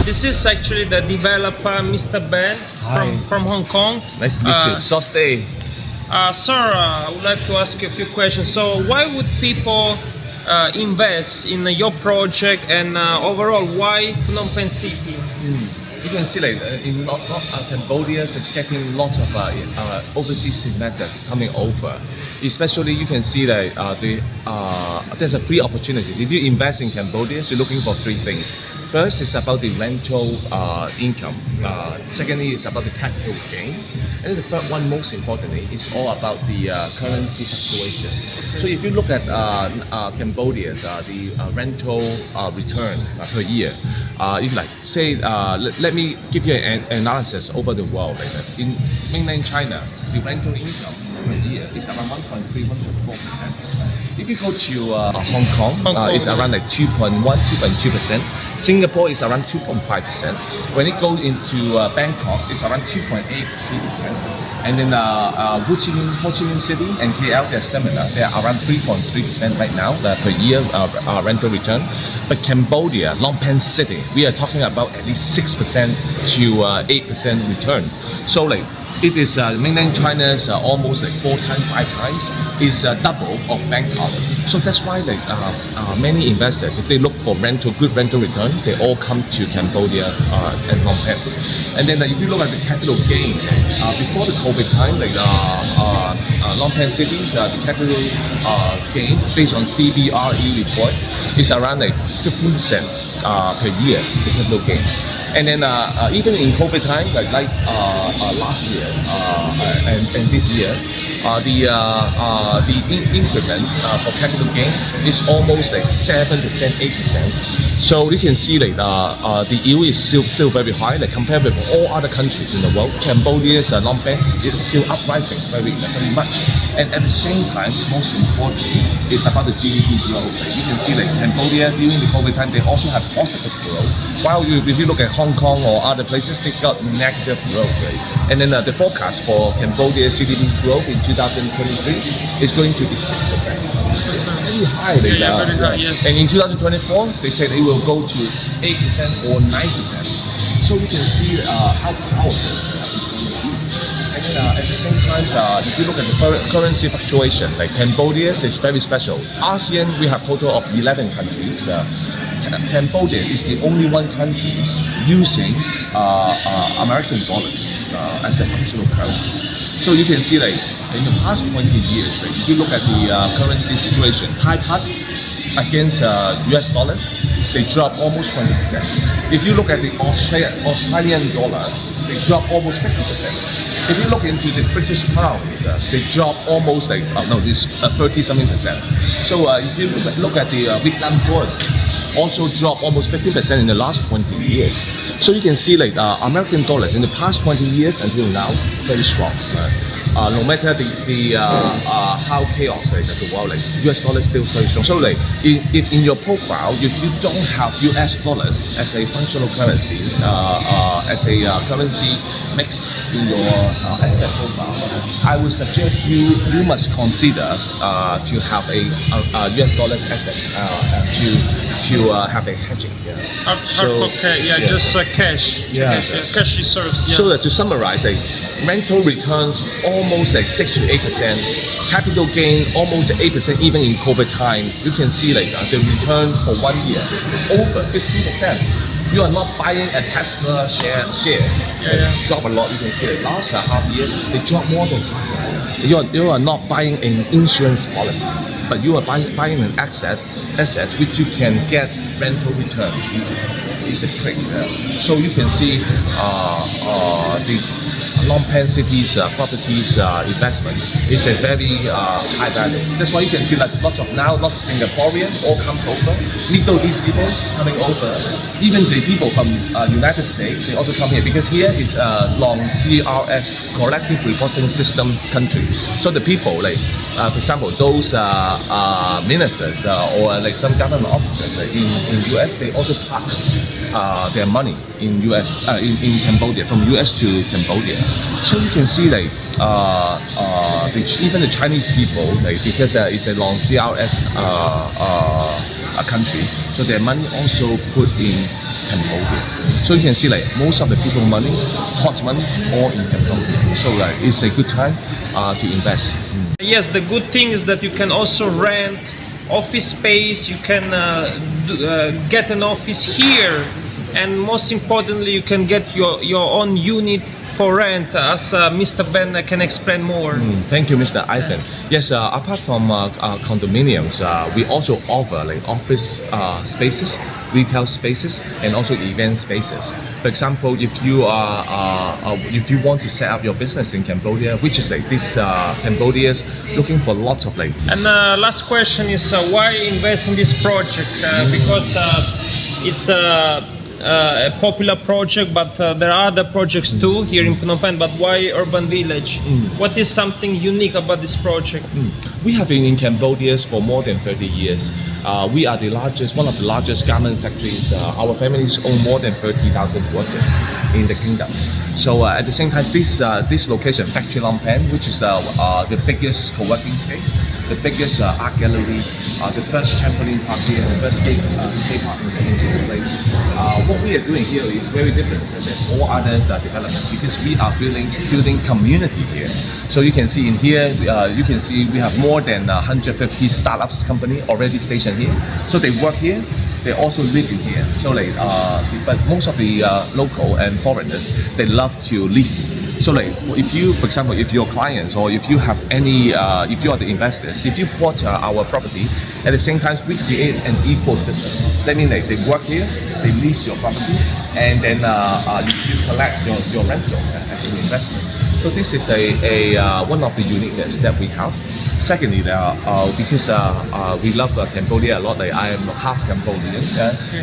This is actually the developer, Mr. Ben from Hong Kong. Nice to meet you. Soste. Sir, I would like to ask you a few questions. So why would people invest in your project, and overall, why Phnom Penh City? You can see like in Cambodia is getting lots of overseas investors coming over. Especially you can see that there's a free opportunities. If you invest in Cambodia, you're looking for three things. First is about the rental income. Secondly is about the capital gain. And then the third one, most importantly, is all about the currency fluctuation. So if you look at Cambodia's the rental return per year, if like say let me give you an analysis over the world. Like in mainland China, the rental income per year is around 1.3–1.4%. If you go to Hong Kong, it's around like 2.2%. Singapore is around 2.5%. When it goes into Bangkok, it's around 2.83%. And then Ho Chi Minh City and KL, they're similar. They're around 3.3% right now per year rental return. But Cambodia, Phnom Penh City, we are talking about at least 6% to 8% return. So like it is mainland China's almost like 5 times. It's double of Bangkok. So that's why like many investors, if they look for good rental return, they all come to Cambodia and Phnom Penh. And then if you look at the capital gain, before the COVID time, like Phnom Penh City's the capital gain based on CBRE report is around like 15% per year, the capital gain. And then even in COVID time, like last year and this year, the increment for capital gain is almost like 7%, 8%. So you can see like the yield is still very high. Like compared with all other countries in the world, Cambodia's Phnom Penh is still uprising very much. And at the same time, most importantly, it's about the GDP growth. Like you can see like Cambodia during the COVID time, they also have positive growth. While if you look at Hong Kong or other places, they got negative growth rate. And then the forecast for Cambodia's GDP growth in 2023 is going to be 6%. 6%. Very high. Very high, yes. And in 2024, they said it will go to 8% or 9%. So you can see how powerful it is. And at the same time, if you look at the currency fluctuation, like Cambodia is very special. ASEAN, we have total of 11 countries. Cambodia is the only one country using American dollars as a functional currency. So you can see like in the past 20 years, like, if you look at the currency situation, Thai baht against US dollars, they drop almost 20%. If you look at the Australian dollar, they drop almost 50%. If you look into the British pounds, they drop almost like 30-something%. So if you look at the Vietnam won, also dropped almost 50% in the last 20 years. So you can see like American dollars in the past 20 years until now, very strong. No matter how chaos the world, like US dollar is still very strong. So like if in your profile you don't have US dollars as a functional currency, as a currency mix in your asset profile, I would suggest you must consider to have a US dollar asset to have a hedging. Just cash. Cash reserves. Yeah. So to summarize, rental returns almost like 6 to 8%, capital gain almost 8%. Even in COVID time, you can see like the return for 1 year over 50%. You are not buying a Tesla shares. Drop a lot. You can see like last half year they dropped more than half. You are not buying an insurance policy, but you are buying an asset which you can get rental return easily. It's a trick. So you can see the Phnom Penh City's properties investment is a very high value. That's why you can see like lots of Singaporeans all come over. Meet these people coming over. Even the people from United States, they also come here because here is long CRS collective reporting system country. So the people like for example those ministers or like some government officers in US, they also park their money in US in Cambodia, from US to Cambodia. So you can see like even the Chinese people, like because it's a long CRS country. So their money also put in Cambodia. So you can see like most of the people money, hot money, all in Cambodia. So like it's a good time to invest. Yes, the good thing is that you can also rent office space. You can get an office here, and most importantly, you can get your own unit for rent, as Mr. Ben can explain more. Thank you, Mr. Ivan. Yes, apart from condominiums, we also offer like office spaces, retail spaces, and also event spaces. For example, if you want to set up your business in Cambodia, which is like this Cambodians looking for lots of like. And last question is why invest in this project? Because it's a popular project, but there are other projects too here in Phnom Penh. But why Urban Village? What is something unique about this project? We have been in Cambodia for more than 30 years. We are one of the largest garment factories. Our families own more than 30,000 workers in the kingdom. So at the same time, this location, Factory Phnom Penh, which is the biggest co-working space, the biggest art gallery, the first trampoline park here, the first skate park in this place. What we are doing here is very different than all others developments, because we are building community here. So you can see in here, you can see we have more than 150 startups company already stationed here. So they work here. They also live in here. So like, but most of the local and foreigners, they love to lease. So like, if you, for example, if your clients or if you have any, if you are the investors, if you bought our property, at the same time we create an ecosystem. That means like they work here, they lease your property, and then you collect your rental as an investment. So this is one of the uniqueness that we have. Secondly, because we love Cambodia a lot. Like I am half Cambodian,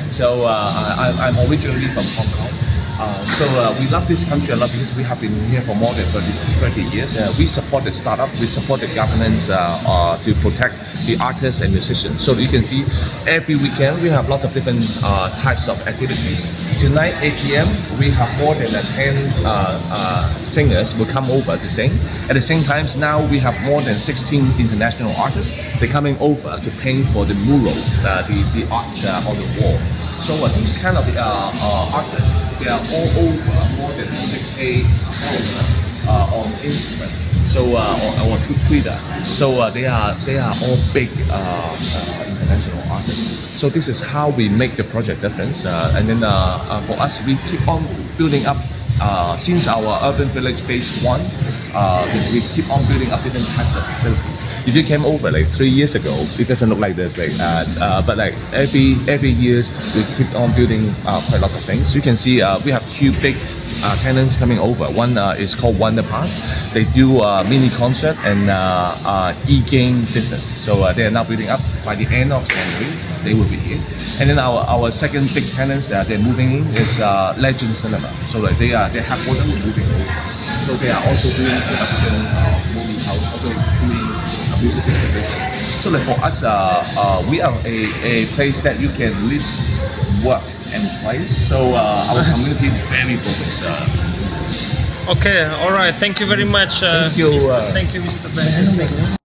so I'm originally from Hong Kong. So we love this country a lot because we have been here for more than 30 years. We support the startup, we support the governments to protect the artists and musicians. So you can see every weekend we have lots of different types of activities. Tonight 8 p.m. we have more than 10 singers will come over to sing. At the same time, now we have more than 16 international artists. They're coming over to paint for the mural, the art on the wall. So these kind of artists, they are all over more than 100K on Instagram. So or Twitter. So they are all big international artists. So this is how we make the project difference. And then for us, we keep on building up. Since our urban village phase 1, we keep on building up different types of facilities. If you came over like 3 years ago, it doesn't look like this. But like every years we keep on building quite a lot of things. You can see we have 2 big tenants coming over. One is called Wonder Pass. They do mini concert and e-game business. So they are now building up. By the end of January, they will be here. And then our second big tenants that they're moving in is Legend Cinema. So like their headquarters will moving over. So they are also doing production, movie house, also doing music distribution. So like for us, we are a place that you can live, work, and play. So our community is very focused. Okay, all right. Thank you very much. Thank you, Mr. Thank you, Mr. Ben.